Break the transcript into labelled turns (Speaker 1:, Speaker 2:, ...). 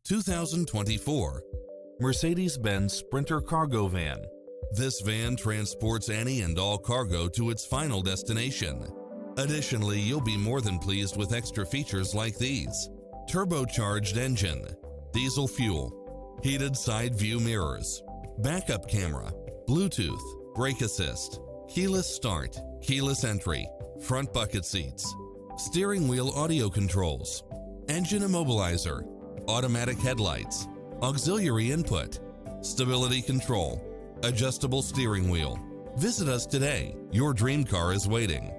Speaker 1: 2024 Mercedes-Benz Sprinter Cargo Van. This van transports any and all cargo to its final destination. Additionally, you'll be more than pleased with extra features like these: turbocharged engine, diesel fuel, heated side view mirrors, backup camera, Bluetooth, brake assist, keyless start, keyless entry, front bucket seats, steering wheel audio controls, engine immobilizer, automatic headlights, auxiliary input, stability control, adjustable steering wheel. Visit us today. Your dream car is waiting.